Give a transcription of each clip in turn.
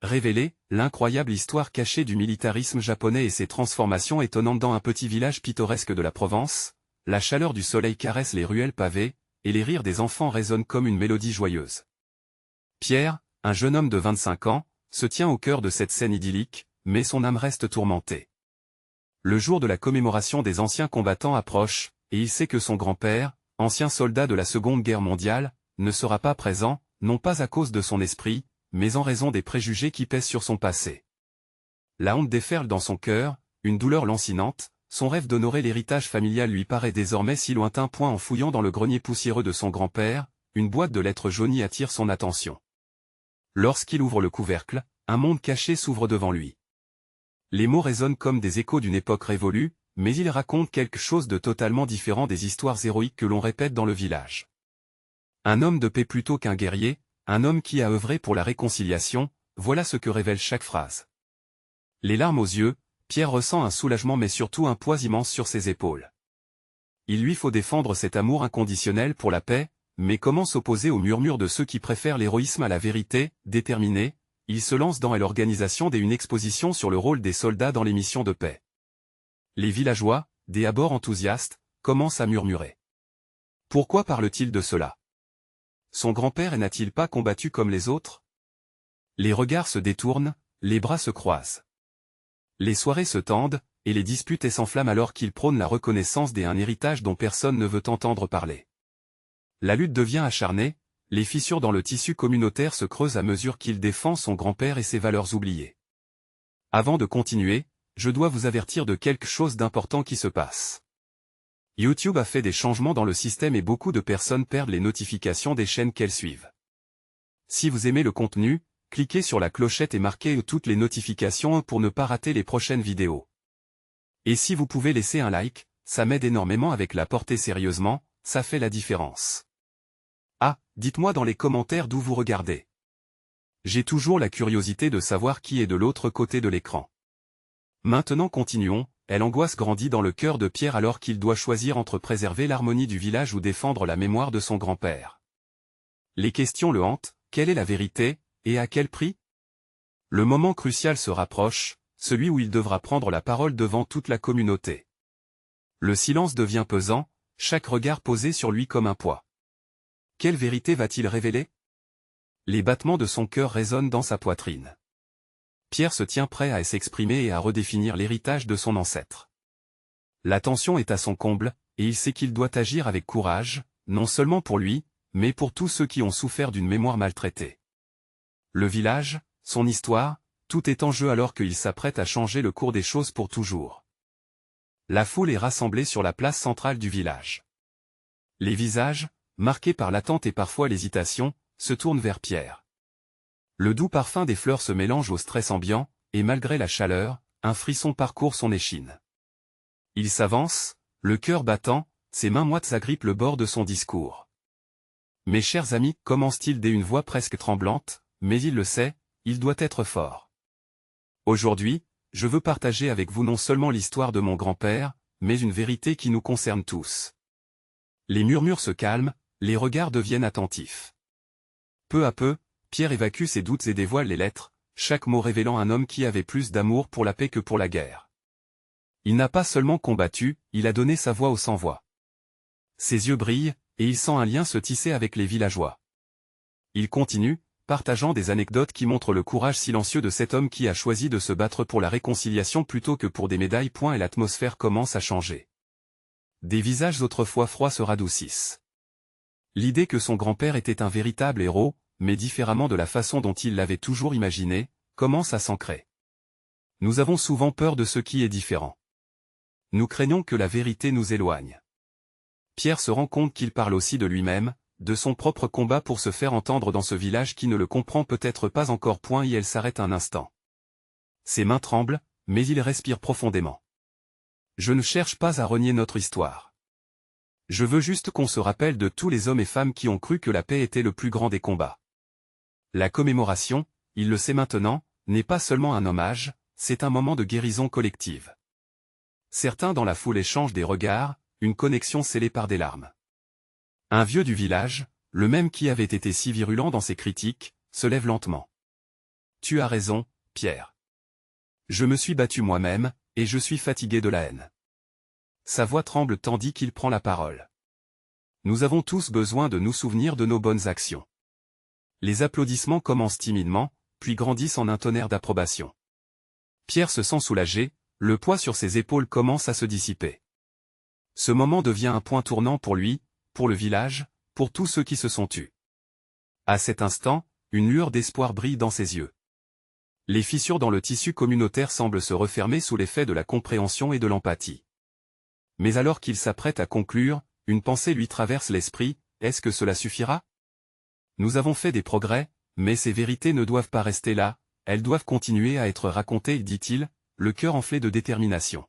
Révélé, l'incroyable histoire cachée du militarisme japonais et ses transformations étonnantes dans un petit village pittoresque de la Provence, la chaleur du soleil caresse les ruelles pavées, et les rires des enfants résonnent comme une mélodie joyeuse. Pierre, un jeune homme de 25 ans, se tient au cœur de cette scène idyllique, mais son âme reste tourmentée. Le jour de la commémoration des anciens combattants approche, et il sait que son grand-père, ancien soldat de la Seconde Guerre mondiale, ne sera pas présent, non pas à cause de son esprit, mais en raison des préjugés qui pèsent sur son passé. La honte déferle dans son cœur, une douleur lancinante, son rêve d'honorer l'héritage familial lui paraît désormais si lointain. En fouillant dans le grenier poussiéreux de son grand-père, une boîte de lettres jaunies attire son attention. Lorsqu'il ouvre le couvercle, un monde caché s'ouvre devant lui. Les mots résonnent comme des échos d'une époque révolue, mais ils racontent quelque chose de totalement différent des histoires héroïques que l'on répète dans le village. Un homme de paix plutôt qu'un guerrier, un homme qui a œuvré pour la réconciliation, voilà ce que révèle chaque phrase. Les larmes aux yeux, Pierre ressent un soulagement mais surtout un poids immense sur ses épaules. Il lui faut défendre cet amour inconditionnel pour la paix, mais comment s'opposer aux murmures de ceux qui préfèrent l'héroïsme à la vérité? Déterminé, il se lance dans l'organisation d'une exposition sur le rôle des soldats dans les missions de paix. Les villageois, des abords enthousiastes, commencent à murmurer. Pourquoi parle-t-il de cela? Son grand-père n'a-t-il pas combattu comme les autres? Les regards se détournent, les bras se croisent. Les soirées se tendent, et les disputes s'enflamment alors qu'il prône la reconnaissance d'un héritage dont personne ne veut entendre parler. La lutte devient acharnée, les fissures dans le tissu communautaire se creusent à mesure qu'il défend son grand-père et ses valeurs oubliées. Avant de continuer, je dois vous avertir de quelque chose d'important qui se passe. YouTube a fait des changements dans le système et beaucoup de personnes perdent les notifications des chaînes qu'elles suivent. Si vous aimez le contenu, cliquez sur la clochette et marquez toutes les notifications pour ne pas rater les prochaines vidéos. Et si vous pouvez laisser un like, ça m'aide énormément avec la portée sérieusement, ça fait la différence. Ah, dites-moi dans les commentaires d'où vous regardez. J'ai toujours la curiosité de savoir qui est de l'autre côté de l'écran. Maintenant continuons. L'angoisse grandit dans le cœur de Pierre alors qu'il doit choisir entre préserver l'harmonie du village ou défendre la mémoire de son grand-père. Les questions le hantent, quelle est la vérité, et à quel prix? Le moment crucial se rapproche, celui où il devra prendre la parole devant toute la communauté. Le silence devient pesant, chaque regard posé sur lui comme un poids. Quelle vérité va-t-il révéler? Les battements de son cœur résonnent dans sa poitrine. Pierre se tient prêt à s'exprimer et à redéfinir l'héritage de son ancêtre. La tension est à son comble, et il sait qu'il doit agir avec courage, non seulement pour lui, mais pour tous ceux qui ont souffert d'une mémoire maltraitée. Le village, son histoire, tout est en jeu alors qu'il s'apprête à changer le cours des choses pour toujours. La foule est rassemblée sur la place centrale du village. Les visages, marqués par l'attente et parfois l'hésitation, se tournent vers Pierre. Le doux parfum des fleurs se mélange au stress ambiant, et malgré la chaleur, un frisson parcourt son échine. Il s'avance, le cœur battant, ses mains moites agrippent le bord de son discours. Mes chers amis, commence-t-il d'une voix presque tremblante, mais il le sait, il doit être fort. Aujourd'hui, je veux partager avec vous non seulement l'histoire de mon grand-père, mais une vérité qui nous concerne tous. Les murmures se calment, les regards deviennent attentifs. Peu à peu, Pierre évacue ses doutes et dévoile les lettres, chaque mot révélant un homme qui avait plus d'amour pour la paix que pour la guerre. Il n'a pas seulement combattu, il a donné sa voix aux sans-voix. Ses yeux brillent, et il sent un lien se tisser avec les villageois. Il continue, partageant des anecdotes qui montrent le courage silencieux de cet homme qui a choisi de se battre pour la réconciliation plutôt que pour des médailles. Et l'atmosphère commence à changer. Des visages autrefois froids se radoucissent. L'idée que son grand-père était un véritable héros, mais différemment de la façon dont il l'avait toujours imaginé, commence à s'ancrer. Nous avons souvent peur de ce qui est différent. Nous craignons que la vérité nous éloigne. Pierre se rend compte qu'il parle aussi de lui-même, de son propre combat pour se faire entendre dans ce village qui ne le comprend peut-être pas encore. Et elle s'arrête un instant. Ses mains tremblent, mais il respire profondément. Je ne cherche pas à renier notre histoire. Je veux juste qu'on se rappelle de tous les hommes et femmes qui ont cru que la paix était le plus grand des combats. La commémoration, il le sait maintenant, n'est pas seulement un hommage, c'est un moment de guérison collective. Certains dans la foule échangent des regards, une connexion scellée par des larmes. Un vieux du village, le même qui avait été si virulent dans ses critiques, se lève lentement. Tu as raison, Pierre. Je me suis battu moi-même, et je suis fatigué de la haine. Sa voix tremble tandis qu'il prend la parole. Nous avons tous besoin de nous souvenir de nos bonnes actions. Les applaudissements commencent timidement, puis grandissent en un tonnerre d'approbation. Pierre se sent soulagé, le poids sur ses épaules commence à se dissiper. Ce moment devient un point tournant pour lui, pour le village, pour tous ceux qui se sont tus. À cet instant, une lueur d'espoir brille dans ses yeux. Les fissures dans le tissu communautaire semblent se refermer sous l'effet de la compréhension et de l'empathie. Mais alors qu'il s'apprête à conclure, une pensée lui traverse l'esprit, est-ce que cela suffira? Nous avons fait des progrès, mais ces vérités ne doivent pas rester là, elles doivent continuer à être racontées, dit-il, le cœur enflé de détermination.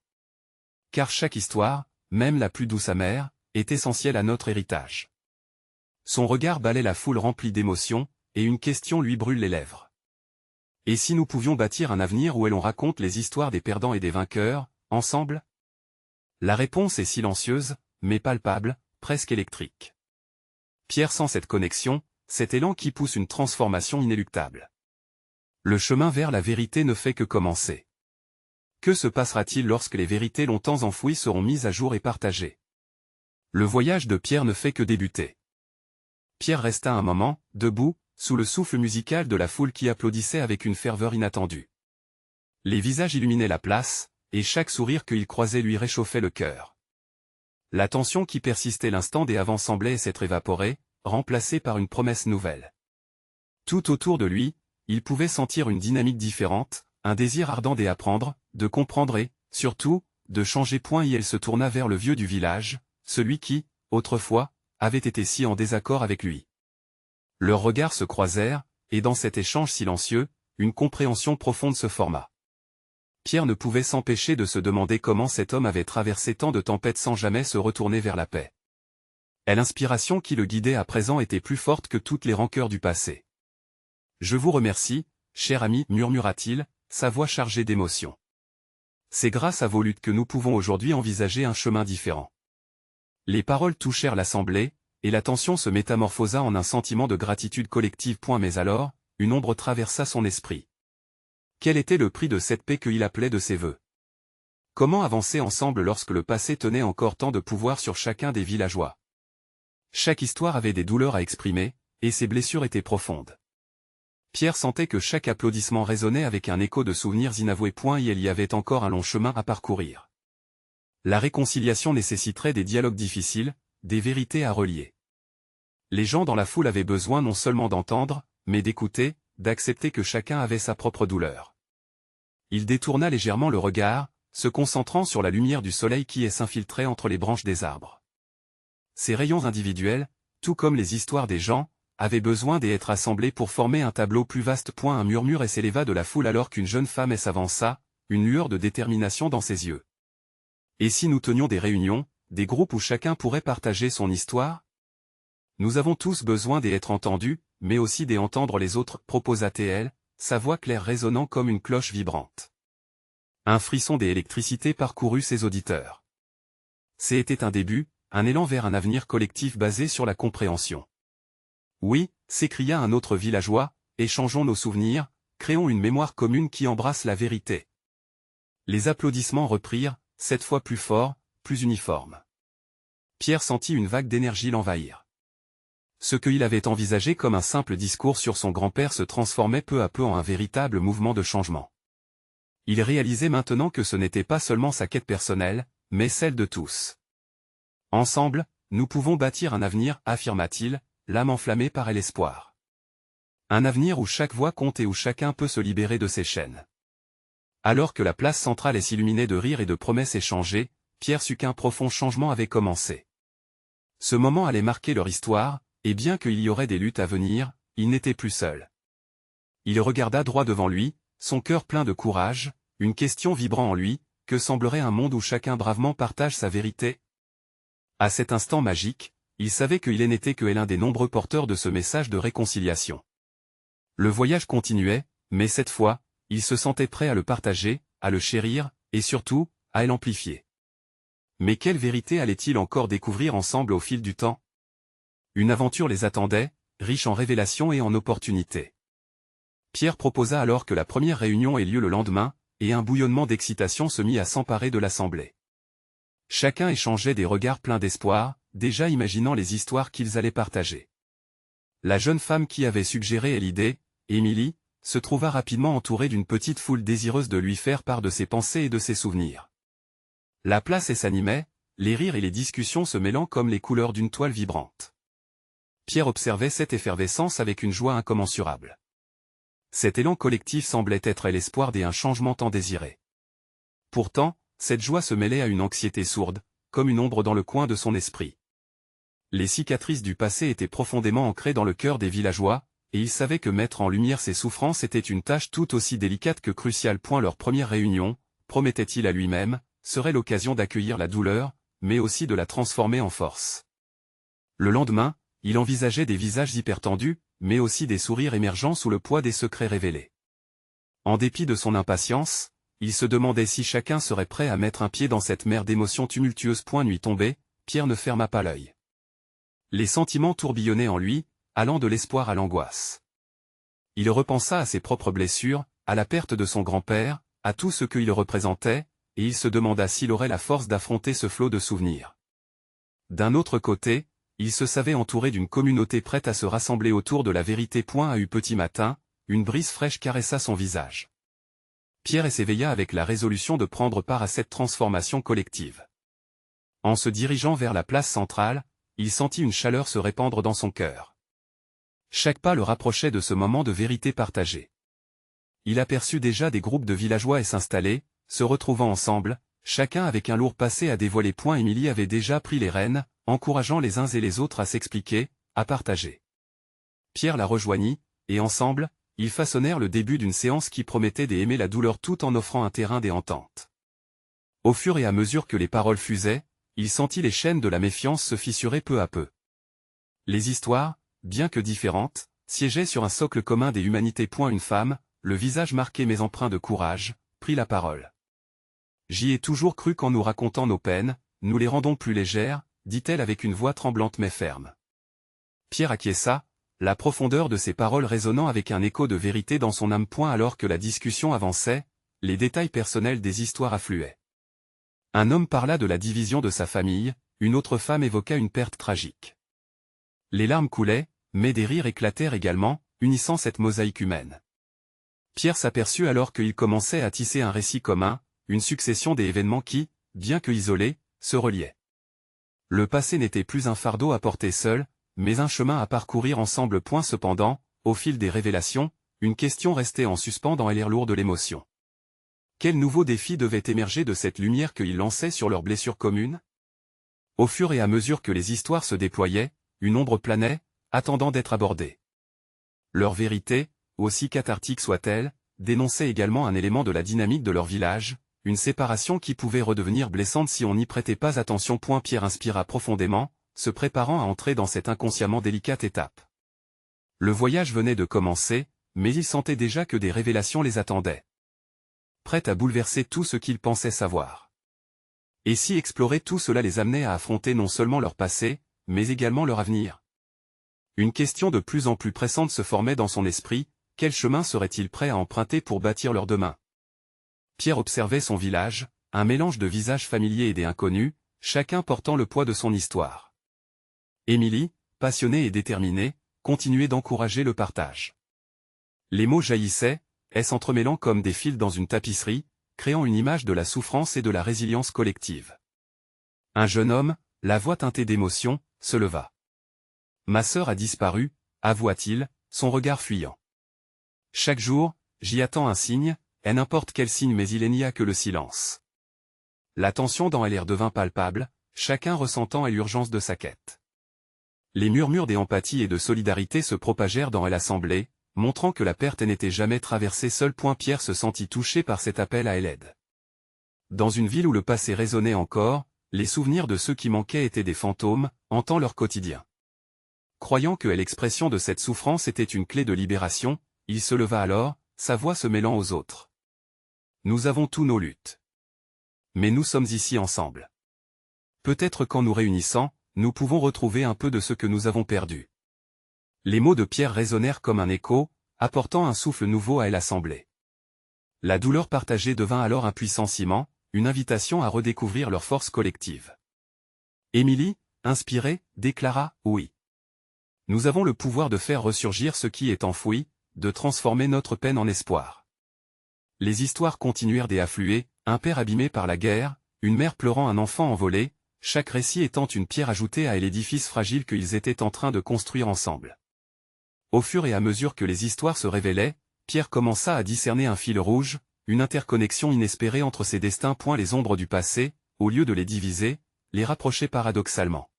Car chaque histoire, même la plus douce amère, est essentielle à notre héritage. Son regard balaie la foule remplie d'émotions, et une question lui brûle les lèvres. Et si nous pouvions bâtir un avenir où l'on raconte les histoires des perdants et des vainqueurs, ensemble? La réponse est silencieuse, mais palpable, presque électrique. Pierre sent cette connexion, cet élan qui pousse une transformation inéluctable. Le chemin vers la vérité ne fait que commencer. Que se passera-t-il lorsque les vérités longtemps enfouies seront mises à jour et partagées? Le voyage de Pierre ne fait que débuter. Pierre resta un moment, debout, sous le souffle musical de la foule qui applaudissait avec une ferveur inattendue. Les visages illuminaient la place, et chaque sourire qu'il croisait lui réchauffait le cœur. La tension qui persistait l'instant d'avant semblait s'être évaporée, remplacée par une promesse nouvelle. Tout autour de lui, il pouvait sentir une dynamique différente, un désir ardent d'apprendre, de comprendre et, surtout, de changer. Et elle se tourna vers le vieux du village, celui qui, autrefois, avait été si en désaccord avec lui. Leurs regards se croisèrent, et dans cet échange silencieux, une compréhension profonde se forma. Pierre ne pouvait s'empêcher de se demander comment cet homme avait traversé tant de tempêtes sans jamais se retourner vers la paix. Et l'inspiration qui le guidait à présent était plus forte que toutes les rancœurs du passé. « Je vous remercie, cher ami, murmura-t-il, sa voix chargée d'émotion. C'est grâce à vos luttes que nous pouvons aujourd'hui envisager un chemin différent. » Les paroles touchèrent l'assemblée, et la tension se métamorphosa en un sentiment de gratitude collective. Mais alors, une ombre traversa son esprit. Quel était le prix de cette paix qu'il appelait de ses vœux? Comment avancer ensemble lorsque le passé tenait encore tant de pouvoir sur chacun des villageois? Chaque histoire avait des douleurs à exprimer, et ses blessures étaient profondes. Pierre sentait que chaque applaudissement résonnait avec un écho de souvenirs inavoués. Et il y avait encore un long chemin à parcourir. La réconciliation nécessiterait des dialogues difficiles, des vérités à relier. Les gens dans la foule avaient besoin non seulement d'entendre, mais d'écouter, d'accepter que chacun avait sa propre douleur. Il détourna légèrement le regard, se concentrant sur la lumière du soleil qui s'infiltrait entre les branches des arbres. Ces rayons individuels, tout comme les histoires des gens, avaient besoin d'être assemblés pour former un tableau plus vaste. Un murmure s'éleva de la foule alors qu'une jeune femme s'avança, une lueur de détermination dans ses yeux. Et si nous tenions des réunions, des groupes où chacun pourrait partager son histoire? Nous avons tous besoin d'être entendus, mais aussi d'entendre les autres, proposa-t-elle, sa voix claire résonnant comme une cloche vibrante. Un frisson d'électricité parcourut ses auditeurs. C'était un début, un élan vers un avenir collectif basé sur la compréhension. Oui, s'écria un autre villageois, échangeons nos souvenirs, créons une mémoire commune qui embrasse la vérité. Les applaudissements reprirent, cette fois plus forts, plus uniformes. Pierre sentit une vague d'énergie l'envahir. Ce qu'il avait envisagé comme un simple discours sur son grand-père se transformait peu à peu en un véritable mouvement de changement. Il réalisait maintenant que ce n'était pas seulement sa quête personnelle, mais celle de tous. Ensemble, nous pouvons bâtir un avenir, affirma-t-il, l'âme enflammée par l'espoir. Un avenir où chaque voix compte et où chacun peut se libérer de ses chaînes. Alors que la place centrale s'illuminait de rires et de promesses échangées, Pierre sut qu'un profond changement avait commencé. Ce moment allait marquer leur histoire, et bien qu'il y aurait des luttes à venir, il n'était plus seul. Il regarda droit devant lui, son cœur plein de courage, une question vibrant en lui, que semblerait un monde où chacun bravement partage sa vérité? À cet instant magique, il savait qu'il n'était que l'un des nombreux porteurs de ce message de réconciliation. Le voyage continuait, mais cette fois, il se sentait prêt à le partager, à le chérir, et surtout, à l'amplifier. Mais quelle vérité allait-il encore découvrir ensemble au fil du temps? Une aventure les attendait, riche en révélations et en opportunités. Pierre proposa alors que la première réunion ait lieu le lendemain, et un bouillonnement d'excitation se mit à s'emparer de l'assemblée. Chacun échangeait des regards pleins d'espoir, déjà imaginant les histoires qu'ils allaient partager. La jeune femme qui avait suggéré l'idée, Émilie, se trouva rapidement entourée d'une petite foule désireuse de lui faire part de ses pensées et de ses souvenirs. La place s'animait, les rires et les discussions se mêlant comme les couleurs d'une toile vibrante. Pierre observait cette effervescence avec une joie incommensurable. Cet élan collectif semblait être l'espoir d'un changement tant désiré. Pourtant, cette joie se mêlait à une anxiété sourde, comme une ombre dans le coin de son esprit. Les cicatrices du passé étaient profondément ancrées dans le cœur des villageois, et ils savaient que mettre en lumière ces souffrances était une tâche tout aussi délicate que cruciale. Leur première réunion, promettait-il à lui-même, serait l'occasion d'accueillir la douleur, mais aussi de la transformer en force. Le lendemain, il envisageait des visages hypertendus, mais aussi des sourires émergeant sous le poids des secrets révélés. En dépit de son impatience, il se demandait si chacun serait prêt à mettre un pied dans cette mer d'émotions tumultueuses. Nuit tombée, Pierre ne ferma pas l'œil. Les sentiments tourbillonnaient en lui, allant de l'espoir à l'angoisse. Il repensa à ses propres blessures, à la perte de son grand-père, à tout ce qu'il représentait, et il se demanda s'il aurait la force d'affronter ce flot de souvenirs. D'un autre côté, il se savait entouré d'une communauté prête à se rassembler autour de la vérité. À petit matin, une brise fraîche caressa son visage. Pierre s'éveilla avec la résolution de prendre part à cette transformation collective. En se dirigeant vers la place centrale, il sentit une chaleur se répandre dans son cœur. Chaque pas le rapprochait de ce moment de vérité partagée. Il aperçut déjà des groupes de villageois s'installer, se retrouvant ensemble, chacun avec un lourd passé à dévoiler. Émilie avait déjà pris les rênes, encourageant les uns et les autres à s'expliquer, à partager. Pierre la rejoignit, et ensemble, ils façonnèrent le début d'une séance qui promettait d'aimer la douleur tout en offrant un terrain d'entente. Au fur et à mesure que les paroles fusaient, il sentit les chaînes de la méfiance se fissurer peu à peu. Les histoires, bien que différentes, siégeaient sur un socle commun des humanités. Une femme, le visage marqué mais empreint de courage, prit la parole. « J'y ai toujours cru qu'en nous racontant nos peines, nous les rendons plus légères, dit-elle avec une voix tremblante mais ferme. Pierre acquiesça, la profondeur de ses paroles résonnant avec un écho de vérité dans son âme. Alors que la discussion avançait, les détails personnels des histoires affluaient. Un homme parla de la division de sa famille, une autre femme évoqua une perte tragique. Les larmes coulaient, mais des rires éclatèrent également, unissant cette mosaïque humaine. Pierre s'aperçut alors qu'il commençait à tisser un récit commun, une succession d'événements qui, bien que isolés, se reliaient. Le passé n'était plus un fardeau à porter seul, mais un chemin à parcourir ensemble. Cependant, au fil des révélations, une question restait en suspens dans l'air lourd de l'émotion. Quel nouveau défi devait émerger de cette lumière qu'ils lançaient sur leurs blessures communes? Au fur et à mesure que les histoires se déployaient, une ombre planait, attendant d'être abordée. Leur vérité, aussi cathartique soit-elle, dénonçait également un élément de la dynamique de leur village, une séparation qui pouvait redevenir blessante si on n'y prêtait pas attention. Pierre inspira profondément, se préparant à entrer dans cette inconsciemment délicate étape. Le voyage venait de commencer, mais il sentait déjà que des révélations les attendaient. Prêts à bouleverser tout ce qu'ils pensaient savoir. Et si explorer tout cela les amenait à affronter non seulement leur passé, mais également leur avenir? Une question de plus en plus pressante se formait dans son esprit, quel chemin seraient-ils prêts à emprunter pour bâtir leur demain? Pierre observait son village, un mélange de visages familiers et d'inconnus, chacun portant le poids de son histoire. Émilie, passionnée et déterminée, continuait d'encourager le partage. Les mots jaillissaient, s'entremêlant comme des fils dans une tapisserie, créant une image de la souffrance et de la résilience collective. Un jeune homme, la voix teintée d'émotion, se leva. « Ma sœur a disparu, avoua-t-il, son regard fuyant. Chaque jour, j'y attends un signe, et n'importe quel signe mais il n'y a que le silence. » La tension dans l'air devint palpable, chacun ressentant l'urgence de sa quête. Les murmures d'empathie et de solidarité se propagèrent dans l'assemblée, montrant que la perte n'était jamais traversée seule. Pierre se sentit touché par cet appel à l'aide. Dans une ville où le passé résonnait encore, les souvenirs de ceux qui manquaient étaient des fantômes, hantant leur quotidien. Croyant que l'expression de cette souffrance était une clé de libération, il se leva alors, sa voix se mêlant aux autres. Nous avons tous nos luttes. Mais nous sommes ici ensemble. Peut-être qu'en nous réunissant, nous pouvons retrouver un peu de ce que nous avons perdu. Les mots de Pierre résonnèrent comme un écho, apportant un souffle nouveau à l'assemblée. La douleur partagée devint alors un puissant ciment, une invitation à redécouvrir leur force collective. Émilie, inspirée, déclara « Oui. Nous avons le pouvoir de faire ressurgir ce qui est enfoui, de transformer notre peine en espoir. » Les histoires continuèrent d'affluer, un père abîmé par la guerre, une mère pleurant un enfant envolé, chaque récit étant une pierre ajoutée à l'édifice fragile qu'ils étaient en train de construire ensemble. Au fur et à mesure que les histoires se révélaient, Pierre commença à discerner un fil rouge, une interconnexion inespérée entre ces destins. Les ombres du passé, au lieu de les diviser, les rapprochaient paradoxalement.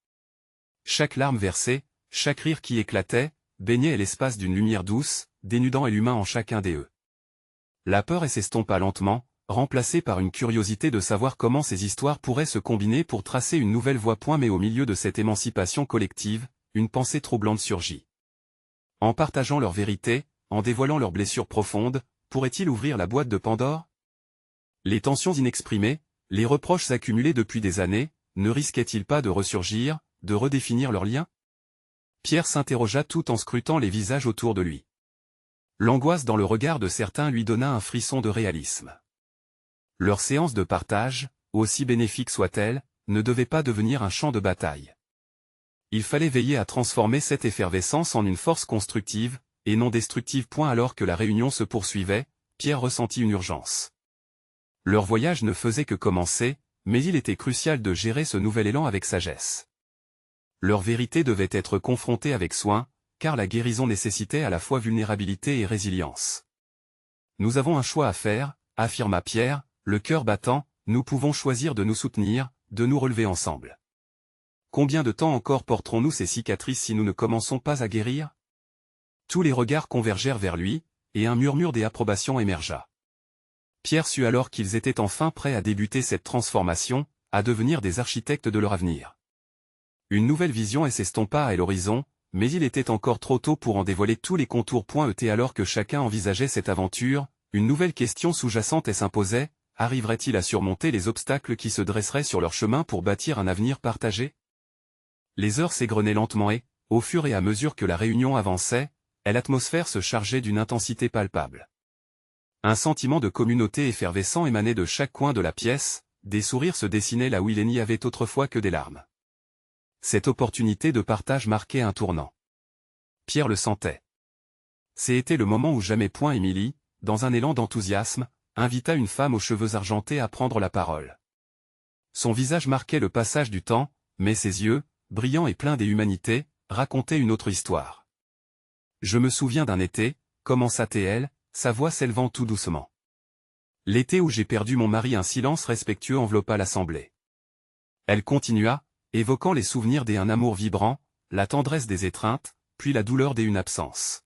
Chaque larme versée, chaque rire qui éclatait, baignait l'espace d'une lumière douce, dénudant l'humain en chacun d'eux. La peur s'estompa lentement, remplacée par une curiosité de savoir comment ces histoires pourraient se combiner pour tracer une nouvelle voie. Mais au milieu de cette émancipation collective, une pensée troublante surgit. En partageant leur vérité, en dévoilant leurs blessures profondes, pourrait-il ouvrir la boîte de Pandore? Les tensions inexprimées, les reproches accumulés depuis des années, ne risquaient-ils pas de ressurgir, de redéfinir leurs liens? Pierre s'interrogea tout en scrutant les visages autour de lui. L'angoisse dans le regard de certains lui donna un frisson de réalisme. Leur séance de partage, aussi bénéfique soit-elle, ne devait pas devenir un champ de bataille. Il fallait veiller à transformer cette effervescence en une force constructive, et non destructive. Alors que la réunion se poursuivait, Pierre ressentit une urgence. Leur voyage ne faisait que commencer, mais il était crucial de gérer ce nouvel élan avec sagesse. Leur vérité devait être confrontée avec soin, car la guérison nécessitait à la fois vulnérabilité et résilience. Nous avons un choix à faire, affirma Pierre, le cœur battant, nous pouvons choisir de nous soutenir, de nous relever ensemble. Combien de temps encore porterons-nous ces cicatrices si nous ne commençons pas à guérir? Tous les regards convergèrent vers lui, et un murmure d'approbation émergea. Pierre sut alors qu'ils étaient enfin prêts à débuter cette transformation, à devenir des architectes de leur avenir. Une nouvelle vision s'estompa à l'horizon, mais il était encore trop tôt pour en dévoiler tous les contours. Alors que chacun envisageait cette aventure, une nouvelle question sous-jacente s'imposait, arriverait-il à surmonter les obstacles qui se dresseraient sur leur chemin pour bâtir un avenir partagé? Les heures s'égrenaient lentement et, au fur et à mesure que la réunion avançait, l'atmosphère se chargeait d'une intensité palpable. Un sentiment de communauté effervescent émanait de chaque coin de la pièce, des sourires se dessinaient là où il n'y avait autrefois que des larmes. Cette opportunité de partage marquait un tournant. Pierre le sentait. C'était le moment où jamais. Émilie, dans un élan d'enthousiasme, invita une femme aux cheveux argentés à prendre la parole. Son visage marquait le passage du temps, mais ses yeux, brillants et pleins d'humanité, racontaient une autre histoire. Je me souviens d'un été, commença-t-elle, sa voix s'élevant tout doucement. L'été où j'ai perdu mon mari. Un silence respectueux enveloppa l'assemblée. Elle continua, évoquant les souvenirs d'un amour vibrant, la tendresse des étreintes, puis la douleur d'une absence.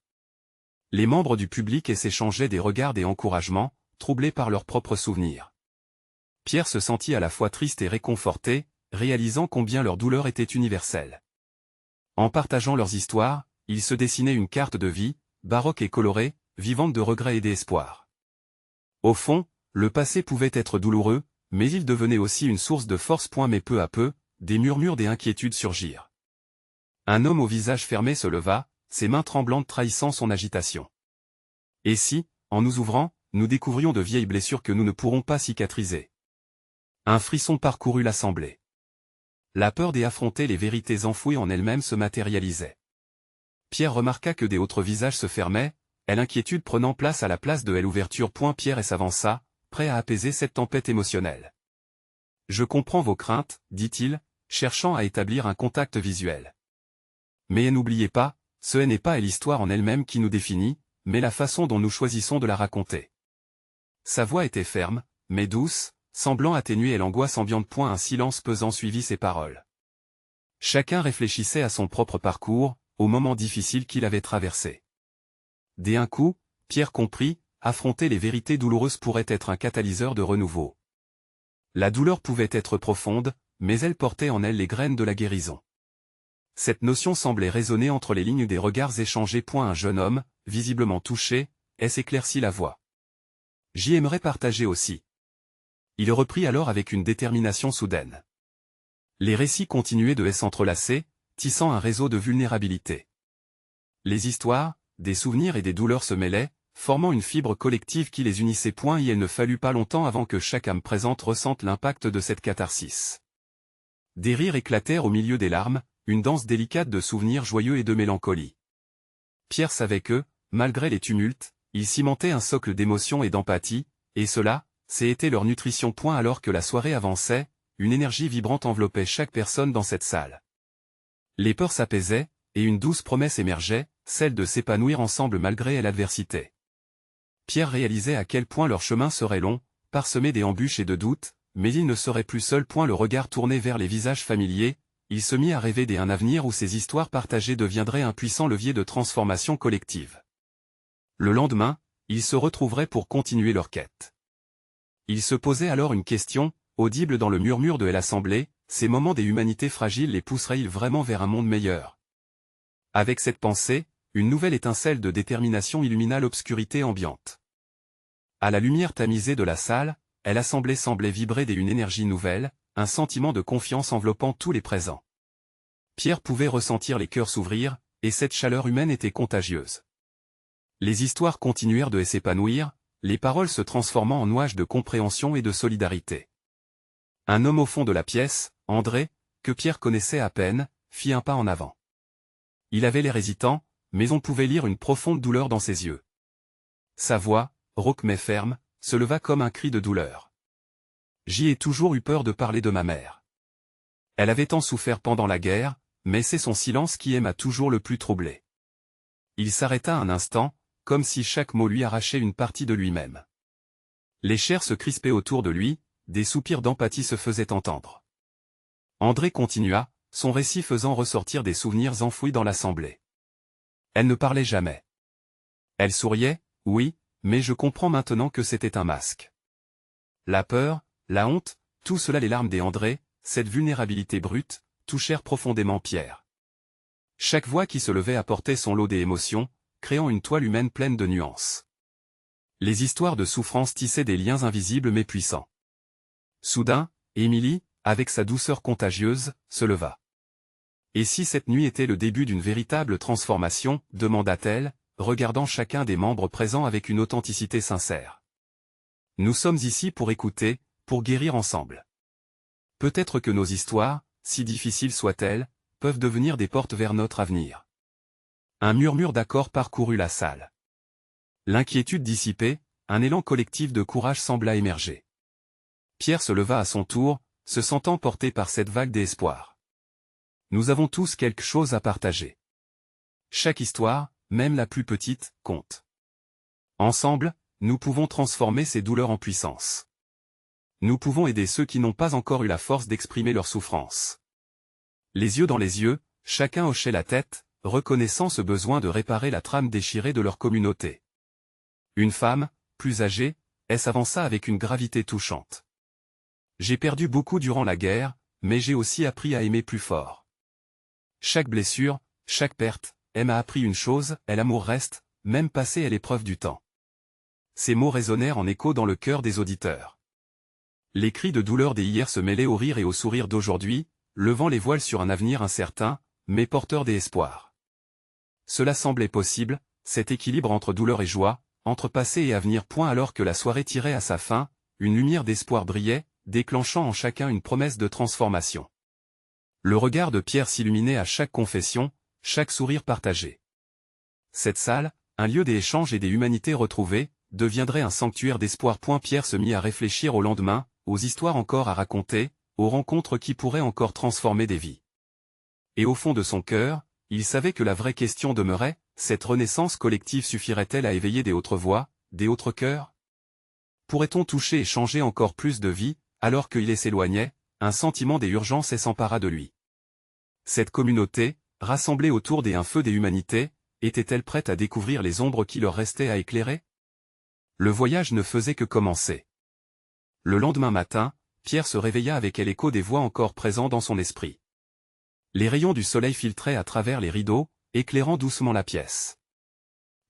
Les membres du public s'échangeaient des regards et encouragements, troublés par leurs propres souvenirs. Pierre se sentit à la fois triste et réconforté, réalisant combien leur douleur était universelle. En partageant leurs histoires, ils se dessinaient une carte de vie, baroque et colorée, vivante de regrets et d'espoir. Au fond, le passé pouvait être douloureux, mais il devenait aussi une source de force. Mais peu à peu, des murmures et inquiétudes surgirent. Un homme au visage fermé se leva, ses mains tremblantes trahissant son agitation. Et si, en nous ouvrant, nous découvrions de vieilles blessures que nous ne pourrons pas cicatriser? Un frisson parcourut l'assemblée. La peur d'affronter les vérités enfouies en elles-mêmes se matérialisait. Pierre remarqua que des autres visages se fermaient, l'inquiétude prenant place à la place de l'ouverture. Pierre s'avança, prêt à apaiser cette tempête émotionnelle. Je comprends vos craintes, dit-il, cherchant à établir un contact visuel. Mais n'oubliez pas, ce n'est pas l'histoire en elle-même qui nous définit, mais la façon dont nous choisissons de la raconter. Sa voix était ferme, mais douce, semblant atténuer l'angoisse ambiante. Un silence pesant suivit ses paroles. Chacun réfléchissait à son propre parcours, aux moments difficiles qu'il avait traversés. D'un coup, Pierre comprit, affronter les vérités douloureuses pourrait être un catalyseur de renouveau. La douleur pouvait être profonde, mais elle portait en elle les graines de la guérison. Cette notion semblait résonner entre les lignes des regards échangés. Un jeune homme, visiblement touché, s'éclaircit la voix. J'y aimerais partager aussi. Il reprit alors avec une détermination soudaine. Les récits continuaient de s'entrelacer, tissant un réseau de vulnérabilité. Les histoires, des souvenirs et des douleurs se mêlaient, formant une fibre collective qui les unissait. Et il ne fallut pas longtemps avant que chaque âme présente ressente l'impact de cette catharsis. Des rires éclatèrent au milieu des larmes, une danse délicate de souvenirs joyeux et de mélancolie. Pierre savait que, malgré les tumultes, ils cimentaient un socle d'émotion et d'empathie, et cela, c'était leur nutrition. Alors que la soirée avançait, une énergie vibrante enveloppait chaque personne dans cette salle. Les peurs s'apaisaient, et une douce promesse émergeait, celle de s'épanouir ensemble malgré l'adversité. Pierre réalisait à quel point leur chemin serait long, parsemé d'embûches et de doutes, mais il ne serait plus seul. Le regard tourné vers les visages familiers, il se mit à rêver d'un avenir où ces histoires partagées deviendraient un puissant levier de transformation collective. Le lendemain, ils se retrouveraient pour continuer leur quête. Ils se posaient alors une question, audible dans le murmure de l'assemblée, ces moments des humanités fragiles les pousseraient-ils vraiment vers un monde meilleur? Avec cette pensée, une nouvelle étincelle de détermination illumina l'obscurité ambiante. À la lumière tamisée de la salle, l'assemblée semblait vibrer d'une énergie nouvelle, un sentiment de confiance enveloppant tous les présents. Pierre pouvait ressentir les cœurs s'ouvrir, et cette chaleur humaine était contagieuse. Les histoires continuèrent de s'épanouir, les paroles se transformant en nuages de compréhension et de solidarité. Un homme au fond de la pièce, André, que Pierre connaissait à peine, fit un pas en avant. Il avait l'air hésitant, mais on pouvait lire une profonde douleur dans ses yeux. Sa voix, rauque mais ferme, se leva comme un cri de douleur. « J'y ai toujours eu peur de parler de ma mère. Elle avait tant souffert pendant la guerre, mais c'est son silence qui m'a toujours le plus troublé. » Il s'arrêta un instant, comme si chaque mot lui arrachait une partie de lui-même. Les chairs se crispaient autour de lui, des soupirs d'empathie se faisaient entendre. André continua, son récit faisant ressortir des souvenirs enfouis dans l'assemblée. Elle ne parlait jamais. Elle souriait, oui, mais je comprends maintenant que c'était un masque. La peur, la honte, tout cela, les larmes d'André, cette vulnérabilité brute, touchèrent profondément Pierre. Chaque voix qui se levait apportait son lot d'émotions, créant une toile humaine pleine de nuances. Les histoires de souffrance tissaient des liens invisibles mais puissants. Soudain, Émilie, avec sa douceur contagieuse, se leva. « Et si cette nuit était le début d'une véritable transformation ?» demanda-t-elle, regardant chacun des membres présents avec une authenticité sincère. « Nous sommes ici pour écouter, pour guérir ensemble. Peut-être que nos histoires, si difficiles soient-elles, peuvent devenir des portes vers notre avenir. » Un murmure d'accord parcourut la salle. L'inquiétude dissipée, un élan collectif de courage sembla émerger. Pierre se leva à son tour, se sentant porté par cette vague d'espoir. Nous avons tous quelque chose à partager. Chaque histoire, même la plus petite, compte. Ensemble, nous pouvons transformer ces douleurs en puissance. Nous pouvons aider ceux qui n'ont pas encore eu la force d'exprimer leur souffrance. Les yeux dans les yeux, chacun hochait la tête, reconnaissant ce besoin de réparer la trame déchirée de leur communauté. Une femme, plus âgée, s'avança avec une gravité touchante. « J'ai perdu beaucoup durant la guerre, mais j'ai aussi appris à aimer plus fort. Chaque blessure, chaque perte, m'a appris une chose, l'amour reste, même passé à l'épreuve du temps. » Ces mots résonnèrent en écho dans le cœur des auditeurs. Les cris de douleur d'hier se mêlaient aux rires et aux sourires d'aujourd'hui, levant les voiles sur un avenir incertain, mais porteur d'espoir. Cela semblait possible, cet équilibre entre douleur et joie, entre passé et avenir. Alors que la soirée tirait à sa fin, une lumière d'espoir brillait, déclenchant en chacun une promesse de transformation. Le regard de Pierre s'illuminait à chaque confession, chaque sourire partagé. Cette salle, un lieu des échanges et des humanités retrouvées, deviendrait un sanctuaire d'espoir. Pierre se mit à réfléchir au lendemain, aux histoires encore à raconter, aux rencontres qui pourraient encore transformer des vies. Et au fond de son cœur, il savait que la vraie question demeurait, cette renaissance collective suffirait-elle à éveiller des autres voix, des autres cœurs? Pourrait-on toucher et changer encore plus de vies, alors qu'il s'éloignait, un sentiment des urgences s'empara de lui. Cette communauté, rassemblée autour d'un feu des humanités, était-elle prête à découvrir les ombres qui leur restaient à éclairer? Le voyage ne faisait que commencer. Le lendemain matin, Pierre se réveilla avec l'écho des voix encore présents dans son esprit. Les rayons du soleil filtraient à travers les rideaux, éclairant doucement la pièce.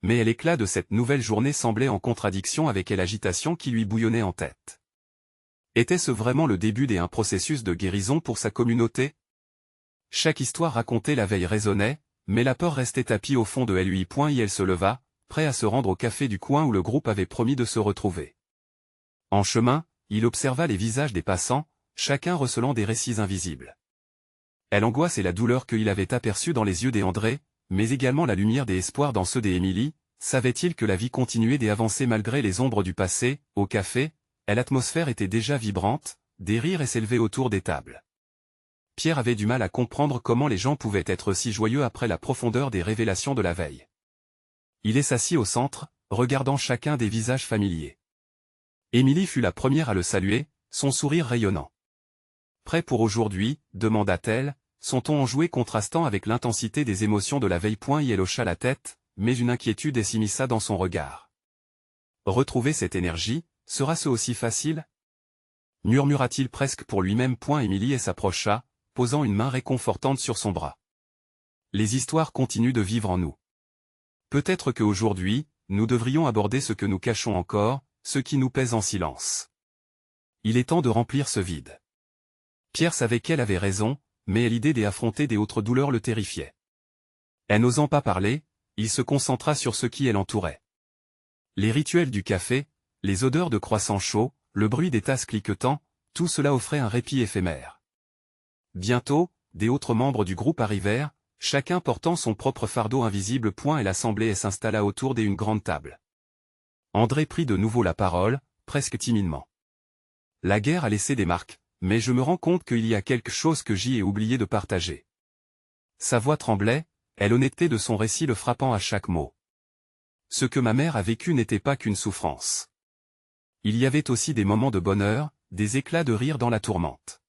Mais l'éclat de cette nouvelle journée semblait en contradiction avec l'agitation qui lui bouillonnait en tête. Était-ce vraiment le début d'un processus de guérison pour sa communauté? Chaque histoire racontée la veille résonnait, mais la peur restait tapie au fond de lui. Elle se leva, prêt à se rendre au café du coin où le groupe avait promis de se retrouver. En chemin, il observa les visages des passants, chacun recelant des récits invisibles. L'angoisse et la douleur qu'il avait aperçues dans les yeux des André, mais également la lumière des espoirs dans ceux des Émilie, savait-il que la vie continuait d'avancer malgré les ombres du passé? Au café, l'atmosphère était déjà vibrante, des rires s'élevaient autour des tables. Pierre avait du mal à comprendre comment les gens pouvaient être si joyeux après la profondeur des révélations de la veille. Il s'assit au centre, regardant chacun des visages familiers. Émilie fut la première à le saluer, son sourire rayonnant. « Prêt pour aujourd'hui » demanda-t-elle, son ton enjoué contrastant avec l'intensité des émotions de la veille. Elle hocha la tête, mais une inquiétude s'immisça dans son regard. Retrouver cette énergie, sera-ce aussi facile? Murmura-t-il presque pour lui-même. Émilie s'approcha, posant une main réconfortante sur son bras. Les histoires continuent de vivre en nous. Peut-être qu'aujourd'hui, nous devrions aborder ce que nous cachons encore, ce qui nous pèse en silence. Il est temps de remplir ce vide. Pierre savait qu'elle avait raison, mais l'idée d'affronter des autres douleurs le terrifiait. N'osant pas parler, il se concentra sur ce qui l'entourait. Les rituels du café, les odeurs de croissants chauds, le bruit des tasses cliquetant, tout cela offrait un répit éphémère. Bientôt, des autres membres du groupe arrivèrent, chacun portant son propre fardeau invisible. L'assemblée s'installa autour d'une grande table. André prit de nouveau la parole, presque timidement. La guerre a laissé des marques, mais je me rends compte qu'il y a quelque chose que j'y ai oublié de partager. Sa voix tremblait, l'honnêteté de son récit le frappant à chaque mot. Ce que ma mère a vécu n'était pas qu'une souffrance. Il y avait aussi des moments de bonheur, des éclats de rire dans la tourmente.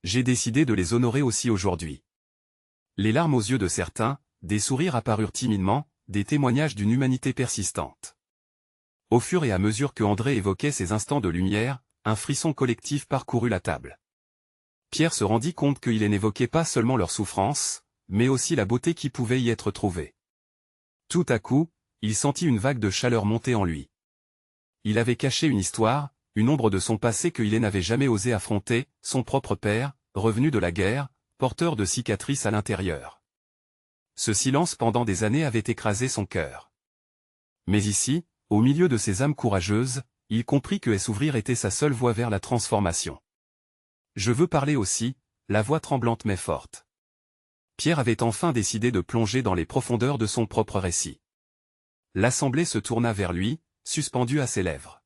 J'ai décidé de les honorer aussi aujourd'hui. Les larmes aux yeux de certains, des sourires apparurent timidement, des témoignages d'une humanité persistante. Au fur et à mesure que André évoquait ces instants de lumière, un frisson collectif parcourut la table. Pierre se rendit compte qu'il n'évoquait pas seulement leur souffrance, mais aussi la beauté qui pouvait y être trouvée. Tout à coup, il sentit une vague de chaleur monter en lui. Il avait caché une histoire, une ombre de son passé qu'il n'avait jamais osé affronter, son propre père, revenu de la guerre, porteur de cicatrices à l'intérieur. Ce silence pendant des années avait écrasé son cœur. Mais ici, au milieu de ces âmes courageuses, il comprit que s'ouvrir était sa seule voie vers la transformation. Je veux parler aussi, la voix tremblante mais forte. Pierre avait enfin décidé de plonger dans les profondeurs de son propre récit. L'assemblée se tourna vers lui, suspendue à ses lèvres.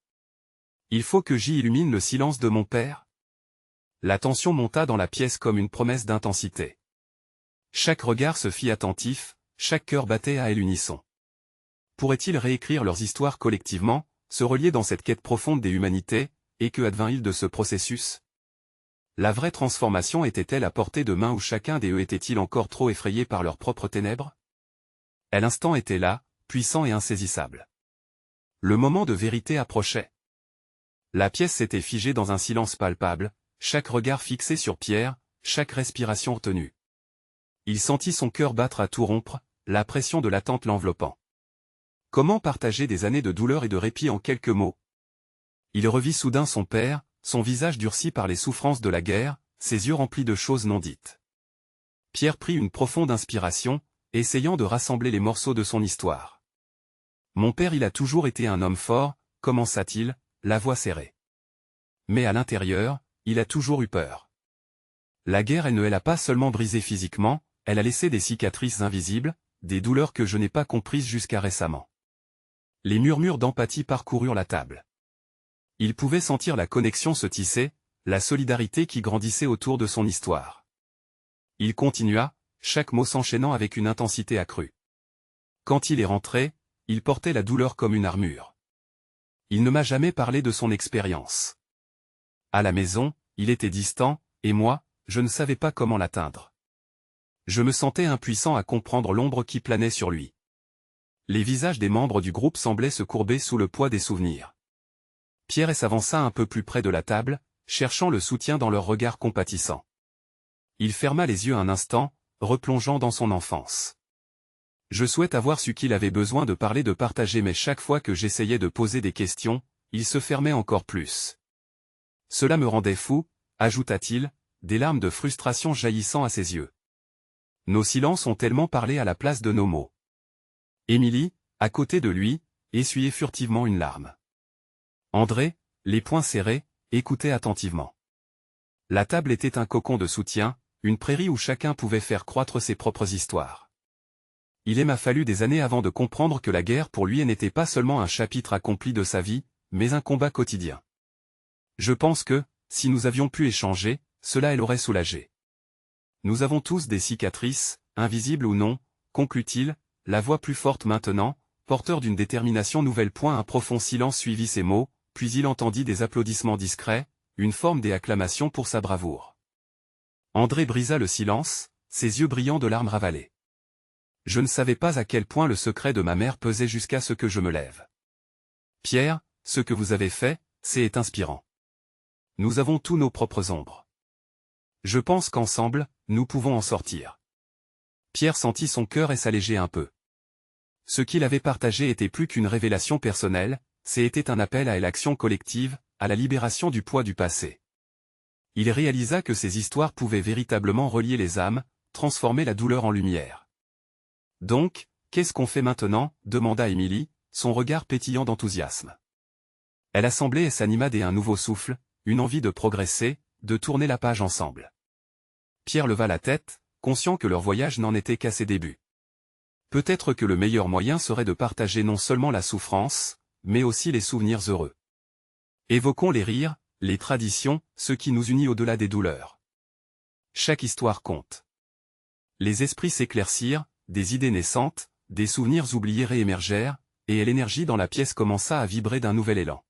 Il faut que j'y illumine le silence de mon père. La tension monta dans la pièce comme une promesse d'intensité. Chaque regard se fit attentif, chaque cœur battait à l'unisson. Pourraient-ils réécrire leurs histoires collectivement, se relier dans cette quête profonde des humanités, et que advint-il de ce processus? La vraie transformation était-elle à portée de main ou chacun des était-il encore trop effrayé par leurs propres ténèbres? L'instant était là, puissant et insaisissable. Le moment de vérité approchait. La pièce s'était figée dans un silence palpable, chaque regard fixé sur Pierre, chaque respiration retenue. Il sentit son cœur battre à tout rompre, la pression de l'attente l'enveloppant. Comment partager des années de douleur et de répit en quelques mots? Il revit soudain son père, son visage durci par les souffrances de la guerre, ses yeux remplis de choses non dites. Pierre prit une profonde inspiration, essayant de rassembler les morceaux de son histoire. Mon père, il a toujours été un homme fort, commença-t-il, la voix serrée. Mais à l'intérieur, il a toujours eu peur. La guerre, elle ne l'a pas seulement brisé physiquement, elle a laissé des cicatrices invisibles, des douleurs que je n'ai pas comprises jusqu'à récemment. Les murmures d'empathie parcoururent la table. Il pouvait sentir la connexion se tisser, la solidarité qui grandissait autour de son histoire. Il continua, chaque mot s'enchaînant avec une intensité accrue. Quand il est rentré, il portait la douleur comme une armure. Il ne m'a jamais parlé de son expérience. À la maison, il était distant, et moi, je ne savais pas comment l'atteindre. Je me sentais impuissant à comprendre l'ombre qui planait sur lui. Les visages des membres du groupe semblaient se courber sous le poids des souvenirs. Pierre s'avança un peu plus près de la table, cherchant le soutien dans leurs regards compatissants. Il ferma les yeux un instant, replongeant dans son enfance. Je souhaite avoir su qu'il avait besoin de parler, de partager, mais chaque fois que j'essayais de poser des questions, il se fermait encore plus. Cela me rendait fou, ajouta-t-il, des larmes de frustration jaillissant à ses yeux. Nos silences ont tellement parlé à la place de nos mots. Émilie, à côté de lui, essuyait furtivement une larme. André, les poings serrés, écoutait attentivement. La table était un cocon de soutien, une prairie où chacun pouvait faire croître ses propres histoires. Il m'a fallu des années avant de comprendre que la guerre pour lui n'était pas seulement un chapitre accompli de sa vie, mais un combat quotidien. Je pense que, si nous avions pu échanger, cela l'aurait soulagé. Nous avons tous des cicatrices, invisibles ou non, conclut-il, la voix plus forte maintenant, porteur d'une détermination nouvelle. Un profond silence suivit ces mots, puis il entendit des applaudissements discrets, une forme d'acclamation pour sa bravoure. André brisa le silence, ses yeux brillants de larmes ravalées. Je ne savais pas à quel point le secret de ma mère pesait jusqu'à ce que je me lève. Pierre, ce que vous avez fait, c'est inspirant. Nous avons tous nos propres ombres. Je pense qu'ensemble, nous pouvons en sortir. Pierre sentit son cœur s'alléger un peu. Ce qu'il avait partagé était plus qu'une révélation personnelle, c'était un appel à l'action collective, à la libération du poids du passé. Il réalisa que ces histoires pouvaient véritablement relier les âmes, transformer la douleur en lumière. Donc, qu'est-ce qu'on fait maintenant, demanda Émilie, son regard pétillant d'enthousiasme. Elle assemblait et s'anima d'un nouveau souffle, une envie de progresser, de tourner la page ensemble. Pierre leva la tête, conscient que leur voyage n'en était qu'à ses débuts. Peut-être que le meilleur moyen serait de partager non seulement la souffrance, mais aussi les souvenirs heureux. Évoquons les rires, les traditions, ce qui nous unit au-delà des douleurs. Chaque histoire compte. Les esprits s'éclaircirent, des idées naissantes, des souvenirs oubliés réémergèrent, et l'énergie dans la pièce commença à vibrer d'un nouvel élan.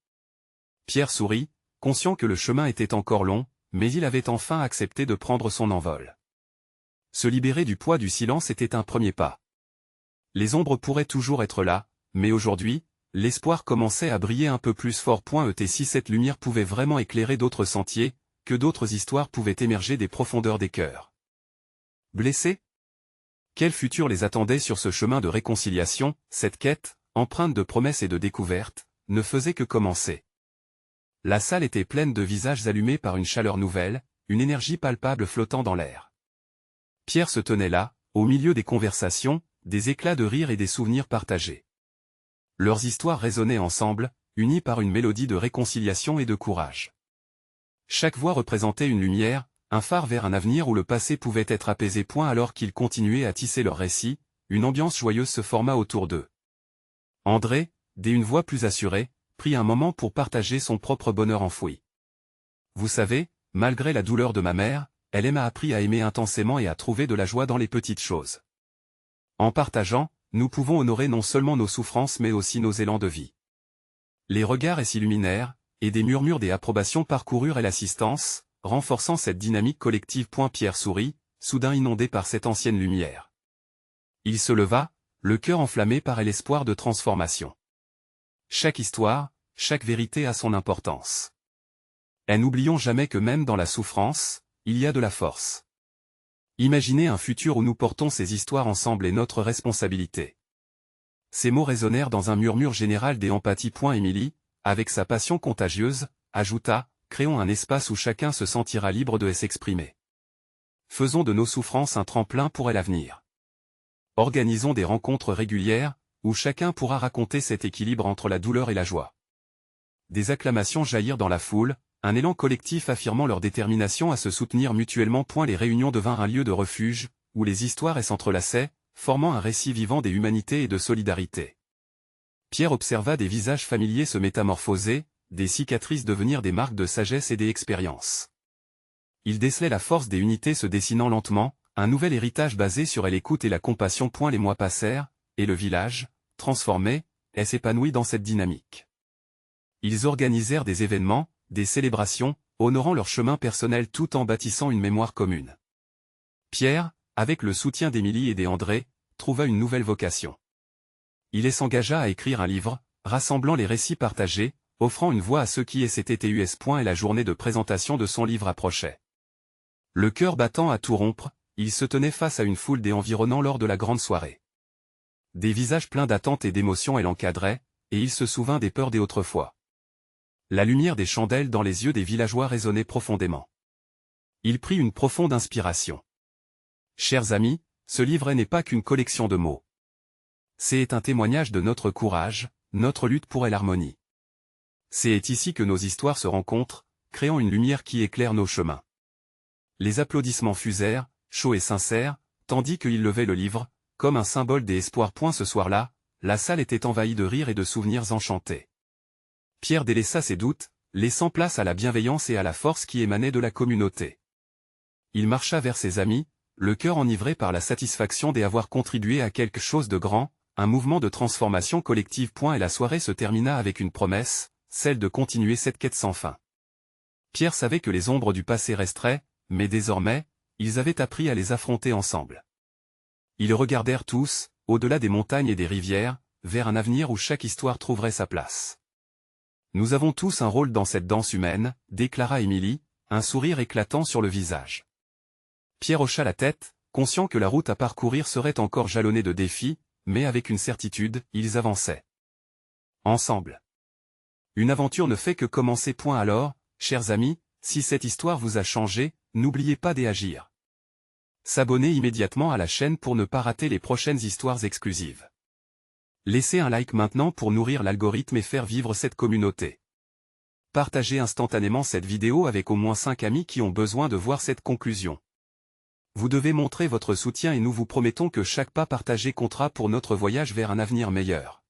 Pierre sourit, conscient que le chemin était encore long, mais il avait enfin accepté de prendre son envol. Se libérer du poids du silence était un premier pas. Les ombres pourraient toujours être là, mais aujourd'hui, l'espoir commençait à briller un peu plus fort. Si cette lumière pouvait vraiment éclairer d'autres sentiers, que d'autres histoires pouvaient émerger des profondeurs des cœurs. Blessés ? Quel futur les attendait sur ce chemin de réconciliation? Cette quête, empreinte de promesses et de découvertes, ne faisait que commencer. La salle était pleine de visages allumés par une chaleur nouvelle, une énergie palpable flottant dans l'air. Pierre se tenait là, au milieu des conversations, des éclats de rire et des souvenirs partagés. Leurs histoires résonnaient ensemble, unies par une mélodie de réconciliation et de courage. Chaque voix représentait une lumière, un phare vers un avenir où le passé pouvait être apaisé. Alors qu'ils continuaient à tisser leur récit, une ambiance joyeuse se forma autour d'eux. André, d'une voix plus assurée, prit un moment pour partager son propre bonheur enfoui. Vous savez, malgré la douleur de ma mère, elle m'a appris à aimer intensément et à trouver de la joie dans les petites choses. En partageant, nous pouvons honorer non seulement nos souffrances mais aussi nos élans de vie. Les regards s'illuminèrent, et des murmures d'approbation parcoururent l'assistance, renforçant cette dynamique collective. Pierre sourit, soudain inondé par cette ancienne lumière. Il se leva, le cœur enflammé par l'espoir de transformation. Chaque histoire, chaque vérité a son importance. Et n'oublions jamais que même dans la souffrance, il y a de la force. Imaginez un futur où nous portons ces histoires ensemble est notre responsabilité. Ces mots résonnèrent dans un murmure général d'empathie. Émilie, avec sa passion contagieuse, ajouta, créons un espace où chacun se sentira libre de s'exprimer. Faisons de nos souffrances un tremplin pour l'avenir. Organisons des rencontres régulières, où chacun pourra raconter cet équilibre entre la douleur et la joie. Des acclamations jaillirent dans la foule, un élan collectif affirmant leur détermination à se soutenir mutuellement. Les réunions devinrent un lieu de refuge, où les histoires s'entrelaçaient, formant un récit vivant des humanités et de solidarité. Pierre observa des visages familiers se métamorphoser, des cicatrices devenir des marques de sagesse et d'expérience. Il décelait la force des unités se dessinant lentement, un nouvel héritage basé sur l'écoute et la compassion. Les mois passèrent, et le village, transformé, s'épanouit dans cette dynamique. Ils organisèrent des événements, des célébrations, honorant leur chemin personnel tout en bâtissant une mémoire commune. Pierre, avec le soutien d'Émilie et d'André, trouva une nouvelle vocation. Il s'engagea à écrire un livre, rassemblant les récits partagés, offrant une voix à ceux qui s'étaient eus. Et la journée de présentation de son livre approchait. Le cœur battant à tout rompre, il se tenait face à une foule des environnants lors de la grande soirée. Des visages pleins d'attente et d'émotion l'encadraient, et il se souvint des peurs d'autrefois. La lumière des chandelles dans les yeux des villageois résonnait profondément. Il prit une profonde inspiration. Chers amis, Ce livret n'est pas qu'une collection de mots. C'est un témoignage de notre courage, notre lutte pour l'harmonie. C'est ici que nos histoires se rencontrent, créant une lumière qui éclaire nos chemins. Les applaudissements fusèrent, chauds et sincères, tandis qu'il levait le livre, comme un symbole des espoirs. Ce soir-là, la salle était envahie de rires et de souvenirs enchantés. Pierre délaissa ses doutes, laissant place à la bienveillance et à la force qui émanait de la communauté. Il marcha vers ses amis, le cœur enivré par la satisfaction d'avoir contribué à quelque chose de grand, un mouvement de transformation collective. Et la soirée se termina avec une promesse, celle de continuer cette quête sans fin. Pierre savait que les ombres du passé resteraient, mais désormais, ils avaient appris à les affronter ensemble. Ils regardèrent tous, au-delà des montagnes et des rivières, vers un avenir où chaque histoire trouverait sa place. Nous avons tous un rôle dans cette danse humaine, déclara Émilie, un sourire éclatant sur le visage. Pierre hocha la tête, conscient que la route à parcourir serait encore jalonnée de défis, mais avec une certitude, ils avançaient. Ensemble. Une aventure ne fait que commencer. Alors, chers amis, si cette histoire vous a changé, n'oubliez pas d'agir. S'abonner immédiatement à la chaîne pour ne pas rater les prochaines histoires exclusives. Laissez un like maintenant pour nourrir l'algorithme et faire vivre cette communauté. Partagez instantanément cette vidéo avec au moins 5 amis qui ont besoin de voir cette conclusion. Vous devez montrer votre soutien et nous vous promettons que chaque pas partagé comptera pour notre voyage vers un avenir meilleur.